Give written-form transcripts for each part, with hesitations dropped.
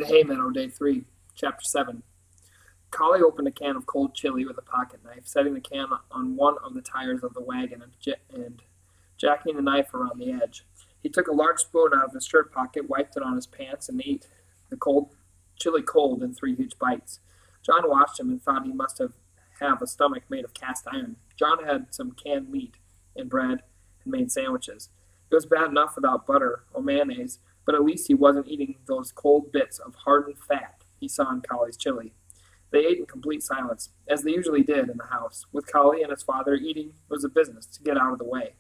The Haymeadow, Day 3, Chapter 7. Collie opened a can of cold chili with a pocket knife, setting the can on one of the tires of the wagon and jacking the knife around the edge. He took a large spoon out of his shirt pocket, wiped it on his pants, and ate the chili cold in 3 huge bites. John watched him and thought he must have a stomach made of cast iron. John had some canned meat and bread and made sandwiches. It was bad enough without butter or mayonnaise, but at least he wasn't eating those cold bits of hardened fat he saw in Collie's chili. They ate in complete silence, as they usually did in the house. With Collie and his father, eating was a business to get out of the way,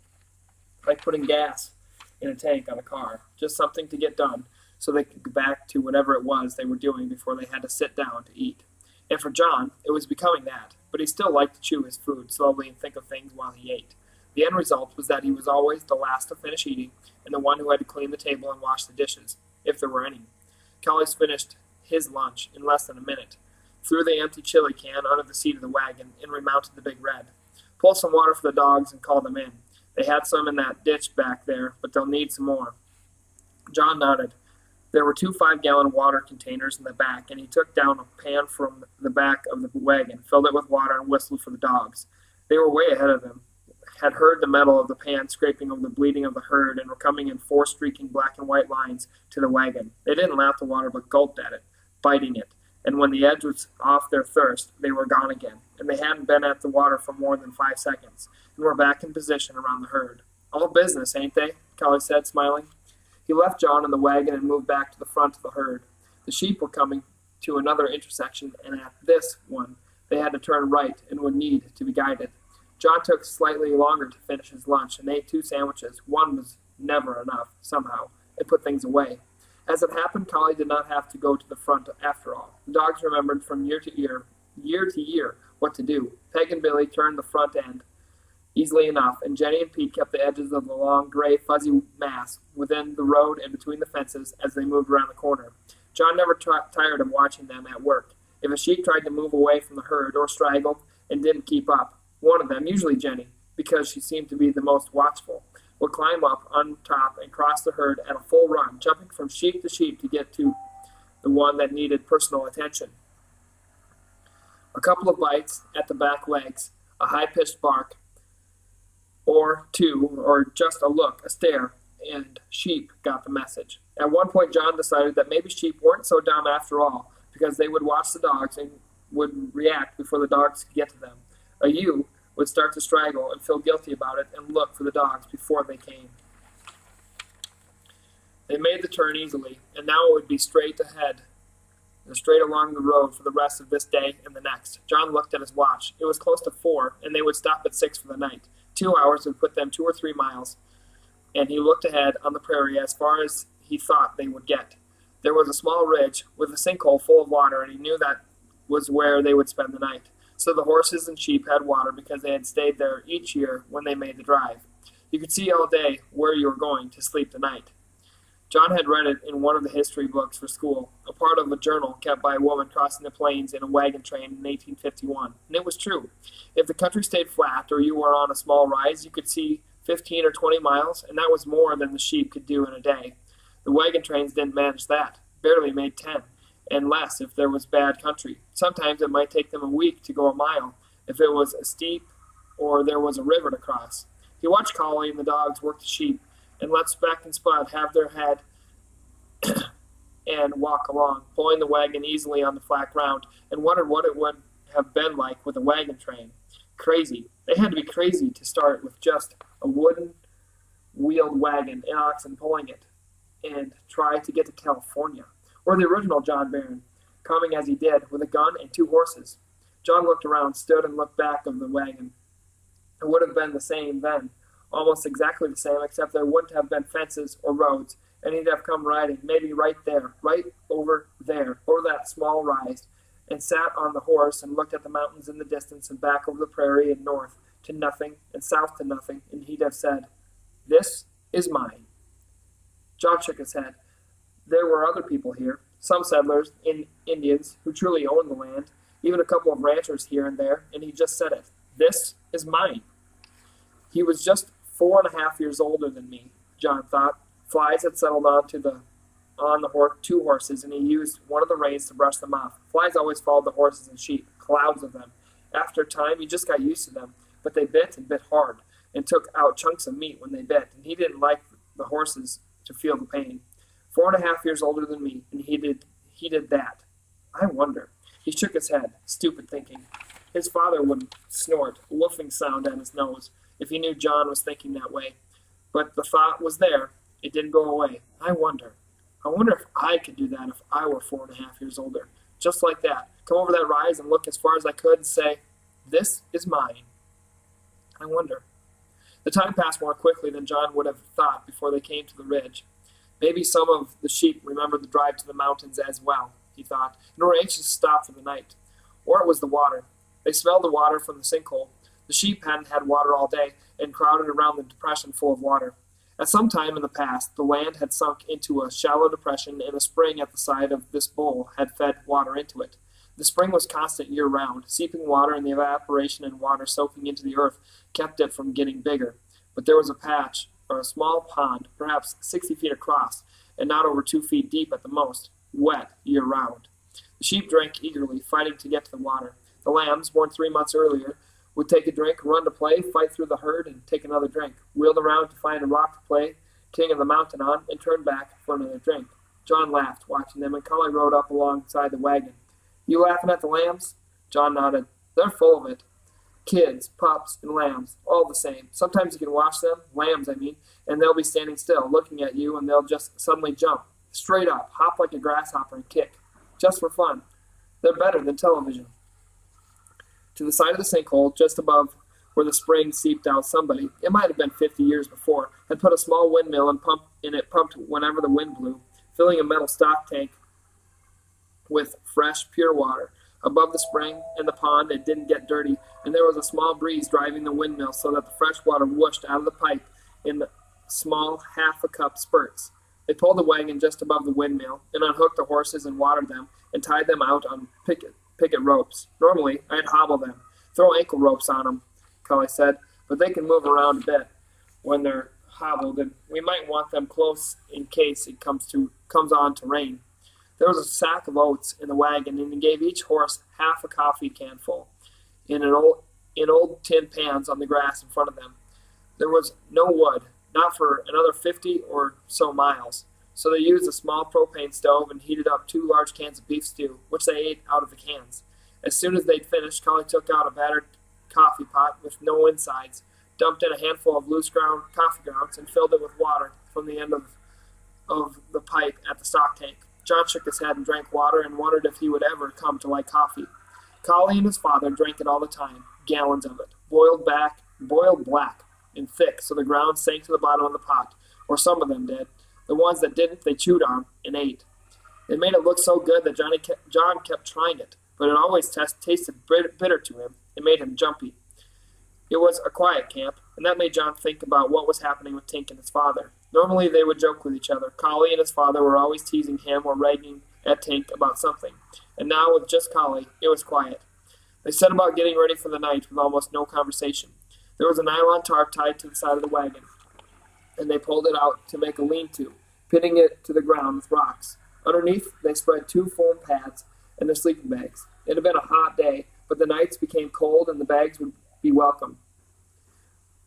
like putting gas in a tank on a car, just something to get done so they could go back to whatever it was they were doing before they had to sit down to eat. And for John, it was becoming that, but he still liked to chew his food slowly and think of things while he ate. The end result was that he was always the last to finish eating and the one who had to clean the table and wash the dishes, if there were any. Collie's finished his lunch in less than a minute, threw the empty chili can under the seat of the wagon, and remounted the big red. Pull some water for the dogs and call them in. They had some in that ditch back there, but they'll need some more. John nodded. There were 2 5-gallon water containers in the back, and he took down a pan from the back of the wagon, filled it with water, and whistled for the dogs. They were way ahead of him, had heard the metal of the pan scraping over the bleeding of the herd, and were coming in 4 streaking black and white lines to the wagon. They didn't lap the water, but gulped at it, biting it, and when the edge was off their thirst, they were gone again, and they hadn't been at the water for more than 5 seconds, and were back in position around the herd. All business, ain't they? Collie said, smiling. He left John in the wagon and moved back to the front of the herd. The sheep were coming to another intersection, and at this one, they had to turn right and would need to be guided. John took slightly longer to finish his lunch and ate 2 sandwiches. One was never enough, somehow, and put things away. As it happened, Collie did not have to go to the front after all. The dogs remembered from year to year, what to do. Peg and Billy turned the front end easily enough, and Jenny and Pete kept the edges of the long, gray, fuzzy mass within the road and between the fences as they moved around the corner. John never tired of watching them at work. If a sheep tried to move away from the herd or straggled and didn't keep up, one of them, usually Jenny, because she seemed to be the most watchful, would climb up on top and cross the herd at a full run, jumping from sheep to get to the one that needed personal attention. A couple of bites at the back legs, a high-pitched bark, or 2, or just a look, a stare, and sheep got the message. At one point, John decided that maybe sheep weren't so dumb after all, because they would watch the dogs and would react before the dogs could get to them. A ewe would start to straggle and feel guilty about it and look for the dogs before they came. They made the turn easily, and now it would be straight ahead and straight along the road for the rest of this day and the next. John looked at his watch. It was close to 4, and they would stop at 6 for the night. 2 hours would put them 2 or 3 miles, and he looked ahead on the prairie as far as he thought they would get. There was a small ridge with a sinkhole full of water, and he knew that was where they would spend the night. So the horses and sheep had water because they had stayed there each year when they made the drive. You could see all day where you were going to sleep the night. John had read it in one of the history books for school, a part of a journal kept by a woman crossing the plains in a wagon train in 1851, and it was true. If the country stayed flat or you were on a small rise, you could see 15 or 20 miles, and that was more than the sheep could do in a day. The wagon trains didn't manage that, barely made 10. And less if there was bad country. Sometimes it might take them a week to go a mile if it was steep or there was a river to cross. He watched Collie and the dogs work the sheep and let Speck and Spud have their head and walk along, pulling the wagon easily on the flat ground, and wondered what it would have been like with a wagon train. Crazy. They had to be crazy to start with just a wooden wheeled wagon and oxen pulling it and try to get to California. Or the original John Barron, coming as he did, with a gun and 2 horses. John looked around, stood and looked back of the wagon. It would have been the same then, almost exactly the same, except there wouldn't have been fences or roads, and he'd have come riding, maybe right there, right over there, over that small rise, and sat on the horse and looked at the mountains in the distance and back over the prairie and north to nothing and south to nothing, and he'd have said, "This is mine." John shook his head. There were other people here, some settlers, Indians, who truly owned the land, even a couple of ranchers here and there, and he just said it. This is mine. He was just 4.5 years older than me, John thought. Flies had settled on the two horses, and he used one of the reins to brush them off. Flies always followed the horses and sheep, clouds of them. After a time, he just got used to them, but they bit and bit hard, and took out chunks of meat when they bit, and he didn't like the horses to feel the pain. 4.5 years older than me, and he did that. I wonder. He shook his head, stupid thinking. His father would snort, a woofing sound at his nose, if he knew John was thinking that way. But the thought was there. It didn't go away. I wonder if I could do that if I were 4.5 years older. Just like that. Come over that rise and look as far as I could and say, this is mine. I wonder. The time passed more quickly than John would have thought before they came to the ridge. Maybe some of the sheep remembered the drive to the mountains as well, he thought, and were anxious to stop for the night. Or it was the water. They smelled the water from the sinkhole. The sheep hadn't had water all day and crowded around the depression full of water. At some time in the past, the land had sunk into a shallow depression, and a spring at the side of this bowl had fed water into it. The spring was constant year-round. Seeping water and the evaporation and water soaking into the earth kept it from getting bigger. But there was a patch, or a small pond, perhaps 60 feet across, and not over 2 feet deep at the most, wet year-round. The sheep drank eagerly, fighting to get to the water. The lambs, born 3 months earlier, would take a drink, run to play, fight through the herd, and take another drink, wheeled around to find a rock to play King of the Mountain on, and turn back for another drink. John laughed, watching them, and Collie rode up alongside the wagon. You laughing at the lambs? John nodded. They're full of it. Kids, pups, and lambs, all the same. Sometimes you can watch them, lambs I mean, and they'll be standing still, looking at you, and they'll just suddenly jump. Straight up, hop like a grasshopper and kick. Just for fun. They're better than television. To the side of the sinkhole, just above where the spring seeped out, somebody, it might have been 50 years before, had put a small windmill and pumped whenever the wind blew, filling a metal stock tank with fresh, pure water. Above the spring and the pond, it didn't get dirty, and there was a small breeze driving the windmill so that the fresh water whooshed out of the pipe in small half-a-cup spurts. They pulled the wagon just above the windmill and unhooked the horses and watered them and tied them out on picket ropes. Normally, I'd hobble them, throw ankle ropes on them, Cully said, but they can move around a bit when they're hobbled, and we might want them close in case it comes on to rain. There was a sack of oats in the wagon, and he gave each horse half a coffee can full in old tin pans on the grass in front of them. There was no wood, not for another 50 or so miles, so they used a small propane stove and heated up 2 large cans of beef stew, which they ate out of the cans. As soon as they'd finished, Collie took out a battered coffee pot with no insides, dumped in a handful of loose ground coffee grounds, and filled it with water from the end of the pipe at the stock tank. John shook his head and drank water and wondered if he would ever come to like coffee. Collie and his father drank it all the time, gallons of it, boiled black and thick so the ground sank to the bottom of the pot, or some of them did. The ones that didn't, they chewed on and ate. They made it look so good that John kept trying it, but it always tasted bitter to him. It made him jumpy. It was a quiet camp, and that made John think about what was happening with Tink and his father. Normally they would joke with each other. Collie and his father were always teasing him or ragging at Tink about something, and now with just Collie, it was quiet. They set about getting ready for the night with almost no conversation. There was a nylon tarp tied to the side of the wagon, and they pulled it out to make a lean-to, pinning it to the ground with rocks. Underneath, they spread 2 foam pads and their sleeping bags. It had been a hot day, but the nights became cold and the bags would be welcome.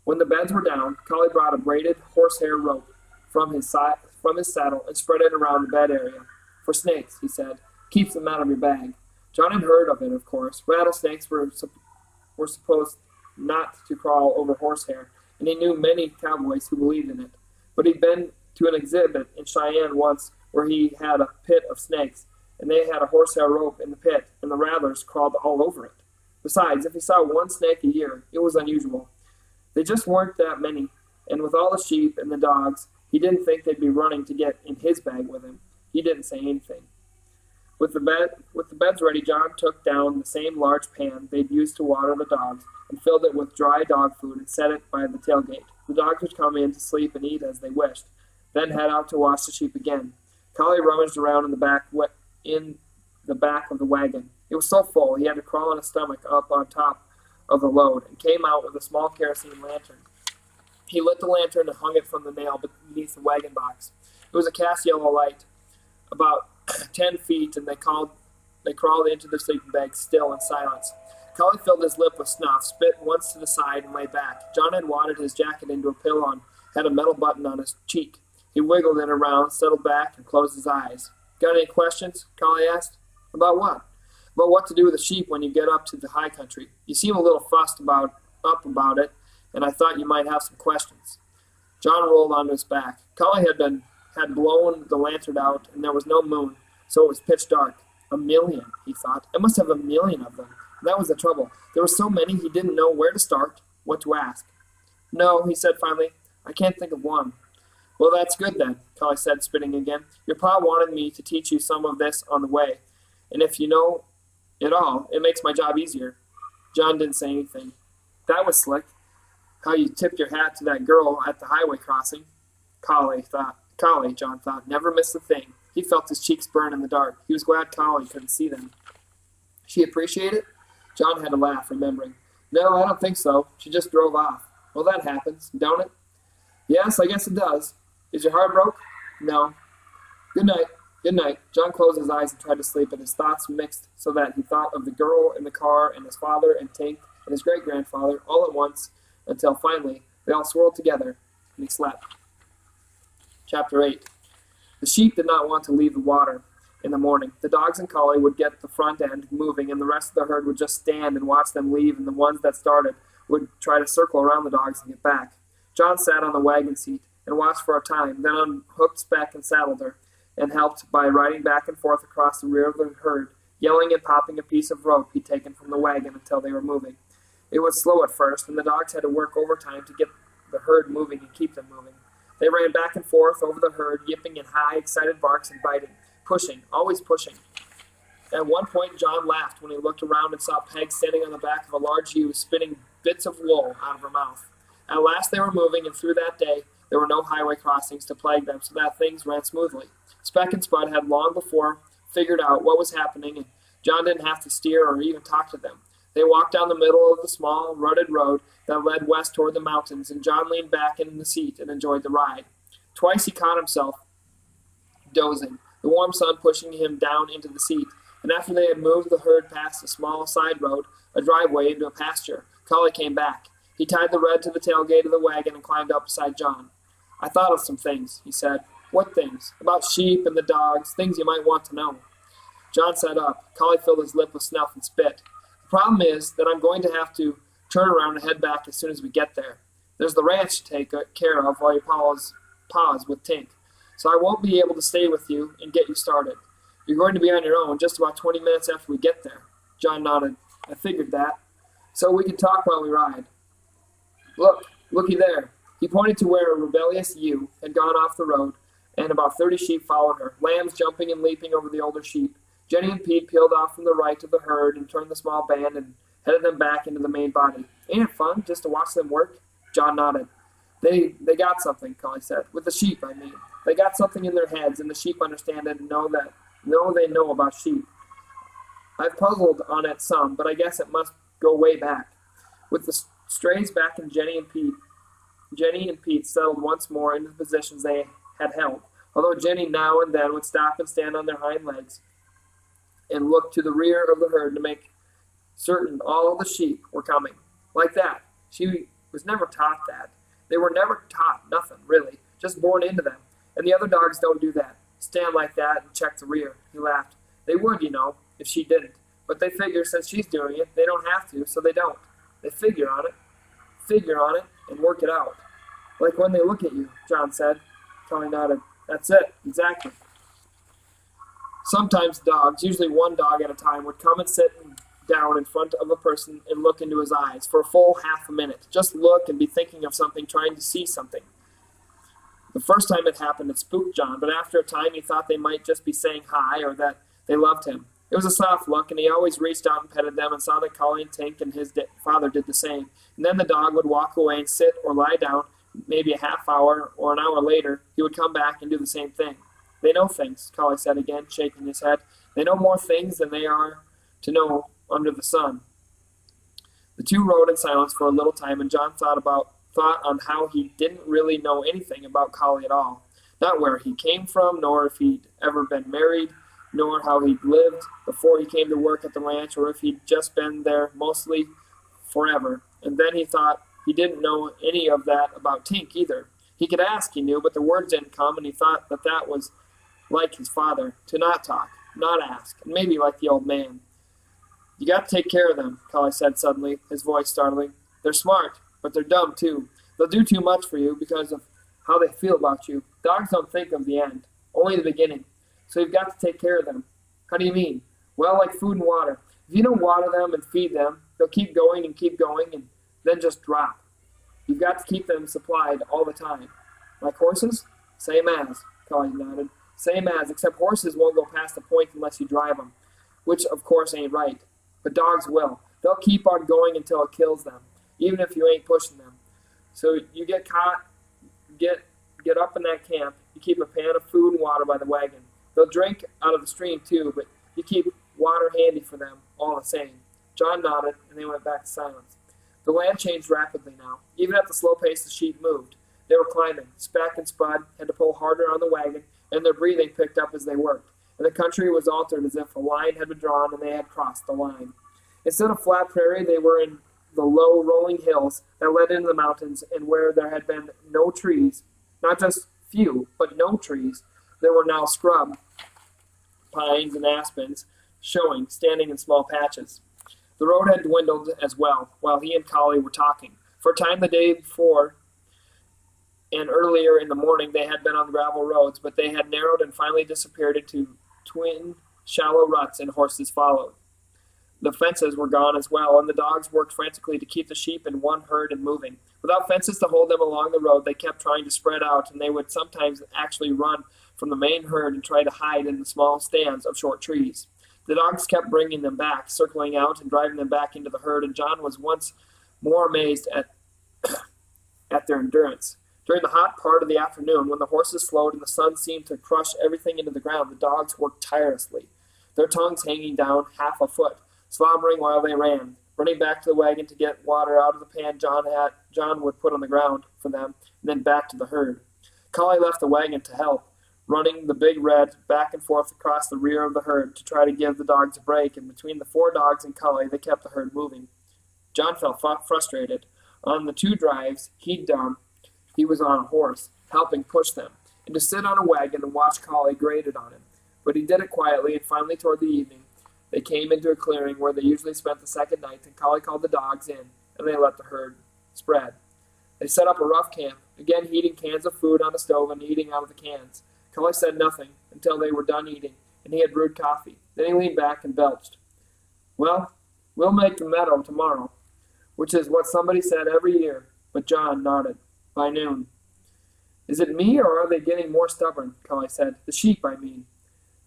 When the beds were down, Collie brought a braided horsehair rope from his saddle and spread it around the bed area. For snakes, he said. Keeps them out of your bag. John had heard of it, of course. Rattlesnakes were supposed not to crawl over horsehair, and he knew many cowboys who believed in it. But he'd been to an exhibit in Cheyenne once where he had a pit of snakes, and they had a horsehair rope in the pit, and the rattlers crawled all over it. Besides, if he saw 1 snake a year, it was unusual. They just weren't that many, and with all the sheep and the dogs, he didn't think they'd be running to get in his bag with him. He didn't say anything. With the beds ready, John took down the same large pan they'd used to water the dogs and filled it with dry dog food and set it by the tailgate. The dogs would come in to sleep and eat as they wished, then head out to watch the sheep again. Collie rummaged around in the back of the wagon. It was so full he had to crawl on his stomach up on top of the load and came out with a small kerosene lantern. He lit the lantern and hung it from the nail beneath the wagon box. It was a cast yellow light. about 10 feet, and they crawled into their sleeping bags still in silence. Collie filled his lip with snuff, spit once to the side, and lay back. John had wadded his jacket into a pillow and had a metal button on his cheek. He wiggled it around, settled back, and closed his eyes. Got any questions? Collie asked. About what? About what to do with the sheep when you get up to the high country. You seem a little fussed about it, and I thought you might have some questions. John rolled onto his back. Collie had blown the lantern out, and there was no moon, so it was pitch dark. 1,000,000, he thought. I must have 1,000,000 of them. That was the trouble. There were so many he didn't know where to start, what to ask. No, he said finally. I can't think of one. Well, that's good then, Collie said, spitting again. Your pa wanted me to teach you some of this on the way, and if you know it all, it makes my job easier. John didn't say anything. That was slick. How you tipped your hat to that girl at the highway crossing. Collie, John thought, never missed a thing. He felt his cheeks burn in the dark. He was glad Collie couldn't see them. She appreciate it? John had to laugh, remembering. No, I don't think so. She just drove off. Well, that happens, don't it? Yes, I guess it does. Is your heart broke? No. Good night. Good night. John closed his eyes and tried to sleep, but his thoughts mixed so that he thought of the girl in the car and his father and Tink and his great-grandfather all at once until finally they all swirled together and he slept. Chapter 8. The sheep did not want to leave the water in the morning. The dogs and Collie would get the front end moving, and the rest of the herd would just stand and watch them leave, and the ones that started would try to circle around the dogs and get back. John sat on the wagon seat and watched for a time, then unhooked Speck and saddled her, and helped by riding back and forth across the rear of the herd, yelling and popping a piece of rope he'd taken from the wagon until they were moving. It was slow at first, and the dogs had to work overtime to get the herd moving and keep them moving. They ran back and forth over the herd, yipping in high, excited barks and biting, pushing, always pushing. At one point, John laughed when he looked around and saw Peg standing on the back of a large ewe, spitting bits of wool out of her mouth. At last they were moving, and through that day there were no highway crossings to plague them, so that things ran smoothly. Speck and Spud had long before figured out what was happening, and John didn't have to steer or even talk to them. They walked down the middle of the small, rutted road that led west toward the mountains, and John leaned back in the seat and enjoyed the ride. Twice he caught himself dozing, the warm sun pushing him down into the seat, and after they had moved the herd past a small side road, a driveway into a pasture, Collie came back. He tied the red to the tailgate of the wagon and climbed up beside John. I thought of some things, he said. What things? About sheep and the dogs, things you might want to know. John sat up. Collie filled his lip with snuff and spit. The problem is that I'm going to have to turn around and head back as soon as we get there. There's the ranch to take care of while you pause with Tink, so I won't be able to stay with you and get you started. You're going to be on your own just about 20 minutes after we get there. John nodded. I figured that. So we can talk while we ride. Looky there. He pointed to where a rebellious ewe had gone off the road, and about 30 sheep followed her, lambs jumping and leaping over the older sheep. Jenny and Pete peeled off from the right of the herd and turned the small band and headed them back into the main body. Ain't it fun, just to watch them work? John nodded. They got something, Collie said. With the sheep, I mean. They got something in their heads, and the sheep understand it and they know about sheep. I've puzzled on it some, but I guess it must go way back. With the strays back in Jenny and Pete settled once more into the positions they had held, although Jenny now and then would stop and stand on their hind legs and look to the rear of the herd to make certain all the sheep were coming. Like that. She was never taught that. They were never taught nothing, really, just born into them. And the other dogs don't do that. Stand like that and check the rear. He laughed. They would, you know, if she didn't. But they figure since she's doing it, they don't have to, so they don't. They figure on it, and work it out. Like when they look at you, John said. Collie nodded. That's it, exactly. Sometimes dogs, usually one dog at a time, would come and sit down in front of a person and look into his eyes for a full half a minute. Just look and be thinking of something, trying to see something. The first time it happened, it spooked John, but after a time he thought they might just be saying hi or that they loved him. It was a soft look, and he always reached out and petted them and saw that Collie and Tink and his father did the same. And then the dog would walk away and sit or lie down. Maybe a half hour or an hour later, he would come back and do the same thing. They know things, Collie said again, shaking his head. They know more things than they are to know under the sun. The two rode in silence for a little time, and John thought on how he didn't really know anything about Collie at all. not where he came from, nor if he'd ever been married, nor how he'd lived before he came to work at the ranch, or if he'd just been there mostly forever. And then he thought he didn't know any of that about Tink either. He could ask, he knew, but the words didn't come, and he thought that was like his father, to not talk, not ask, and maybe like the old man. You got to take care of them, Collie said suddenly, his voice startling. They're smart, but they're dumb too. They'll do too much for you because of how they feel about you. Dogs don't think of the end, only the beginning. So you've got to take care of them. How do you mean? Well, like food and water. If you don't water them and feed them, they'll keep going and then just drop. You've got to keep them supplied all the time. Like horses? Same as, Collie nodded. Same as, except horses won't go past the point unless you drive them, which of course ain't right. But dogs will. They'll keep on going until it kills them, even if you ain't pushing them. So you get caught, get up in that camp, you keep a pan of food and water by the wagon. They'll drink out of the stream too, but you keep water handy for them all the same. John nodded, and they went back to silence. The land changed rapidly now. Even at the slow pace the sheep moved. They were climbing. Speck and Spud had to pull harder on the wagon, and their breathing picked up as they worked. And the country was altered as if a line had been drawn and they had crossed the line. Instead of flat prairie, they were in the low, rolling hills that led into the mountains, and where there had been no trees, not just few, but no trees, there were now scrub, pines and aspens, showing, standing in small patches. The road had dwindled as well, while he and Collie were talking. For a time the day before and earlier in the morning they had been on gravel roads, but they had narrowed and finally disappeared into twin, shallow ruts, and horses followed. The fences were gone as well, and the dogs worked frantically to keep the sheep in one herd and moving. Without fences to hold them along the road, they kept trying to spread out, and they would sometimes actually run from the main herd and try to hide in the small stands of short trees. The dogs kept bringing them back, circling out and driving them back into the herd, and John was once more amazed at their endurance. During the hot part of the afternoon, when the horses slowed and the sun seemed to crush everything into the ground, the dogs worked tirelessly, their tongues hanging down half a foot, slobbering while they ran, running back to the wagon to get water out of the pan John would put on the ground for them, and then back to the herd. Collie left the wagon to help, running the big red back and forth across the rear of the herd to try to give the dogs a break, and between the 4 dogs and Collie, they kept the herd moving. John felt frustrated. On the 2 drives he'd done, he was on a horse, helping push them, and to sit on a wagon and watch Collie grated on him. But he did it quietly, and finally toward the evening, they came into a clearing where they usually spent the second night, and Collie called the dogs in, and they let the herd spread. They set up a rough camp, again heating cans of food on a stove and eating out of the cans. Collie said nothing until they were done eating, and he had brewed coffee. Then he leaned back and belched. Well, we'll make the meadow tomorrow, which is what somebody said every year, but John nodded. By noon. Is it me, or are they getting more stubborn? Collie said. The sheep, I mean.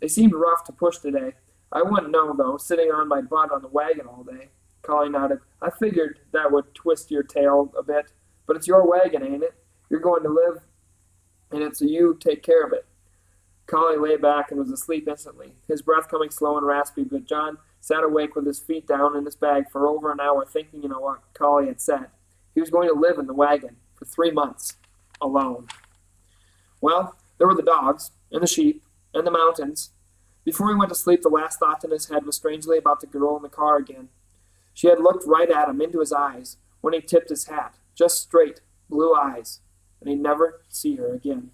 They seemed rough to push today. I wouldn't know, though, sitting on my butt on the wagon all day. Collie nodded. I figured that would twist your tail a bit, but it's your wagon, ain't it? You're going to live in it, so you take care of it. Collie lay back and was asleep instantly, his breath coming slow and raspy, but John sat awake with his feet down in his bag for over an hour thinking what Collie had said. He was going to live in the wagon for 3 months, alone. Well, there were the dogs, and the sheep, and the mountains. Before he went to sleep, the last thought in his head was strangely about the girl in the car again. She had looked right at him, into his eyes, when he tipped his hat, just straight, blue eyes, and he'd never see her again.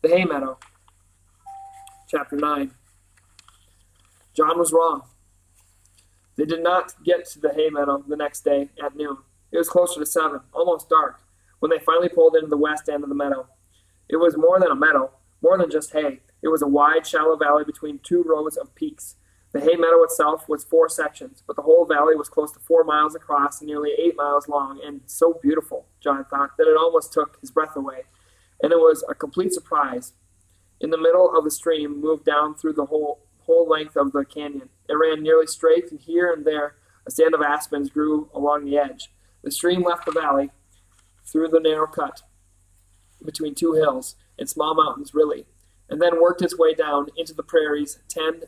The Haymeadow. Chapter 9. John was wrong. They did not get to the Haymeadow the next day at noon. It was closer to 7, almost dark, when they finally pulled into the west end of the meadow. It was more than a meadow, more than just hay. It was a wide, shallow valley between 2 rows of peaks. The Haymeadow itself was 4 sections, but the whole valley was close to 4 miles across and nearly 8 miles long, and so beautiful, John thought, that it almost took his breath away. And it was a complete surprise. In the middle of the stream moved down through the whole length of the canyon. It ran nearly straight, and here and there a stand of aspens grew along the edge. The stream left the valley through the narrow cut between 2 hills and small mountains, really, and then worked its way down into the prairies 10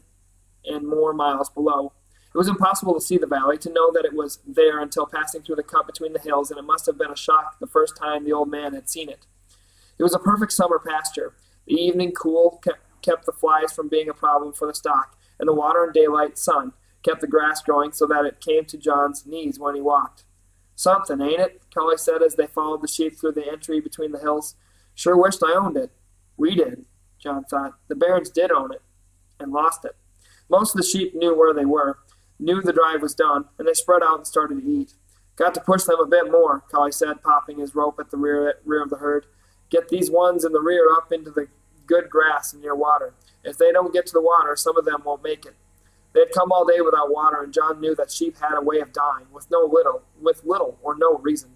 and more miles below. It was impossible to see the valley, to know that it was there until passing through the cut between the hills, and it must have been a shock the first time the old man had seen it. It was a perfect summer pasture. The evening cool kept the flies from being a problem for the stock, and the water and daylight sun kept the grass growing so that it came to John's knees when he walked. "Something, ain't it?" Cully said as they followed the sheep through the entry between the hills. "Sure wished I owned it." "We did," John thought. "The Barons did own it, and lost it." Most of the sheep knew where they were, knew the drive was done, and they spread out and started to eat. "Got to push them a bit more," Cully said, popping his rope at the rear of the herd. "Get these ones in the rear up into the good grass and near water. If they don't get to the water, some of them won't make it." They had come all day without water, and John knew that sheep had a way of dying, with little or no reason.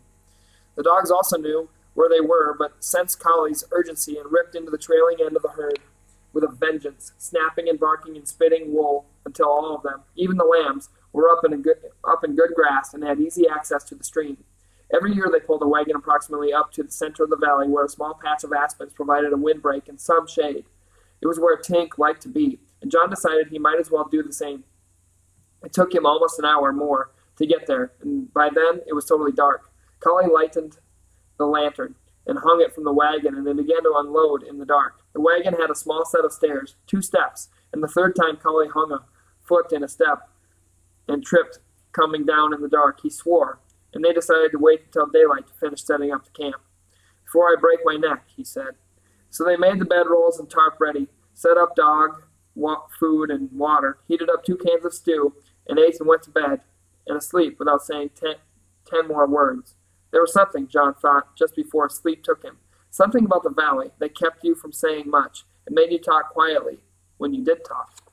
The dogs also knew where they were, but sensed Collie's urgency and ripped into the trailing end of the herd with a vengeance, snapping and barking and spitting wool until all of them, even the lambs, were up in good grass and had easy access to the stream. Every year they pulled a wagon approximately up to the center of the valley, where a small patch of aspens provided a windbreak and some shade. It was where Tink liked to be, and John decided he might as well do the same. It took him almost an hour more to get there, and by then it was totally dark. Cully lightened the lantern and hung it from the wagon, and they began to unload in the dark. The wagon had a small set of stairs, 2 steps, and the third time Cully hung a foot in a step and tripped coming down in the dark. He swore, and they decided to wait until daylight to finish setting up the camp. "Before I break my neck," he said. So they made the bedrolls and tarp ready, set up dog food and water, heated up 2 cans of stew, and ate and went to bed and asleep without saying 10 more words. There was something, John thought, just before sleep took him. Something about the valley that kept you from saying much and made you talk quietly when you did talk.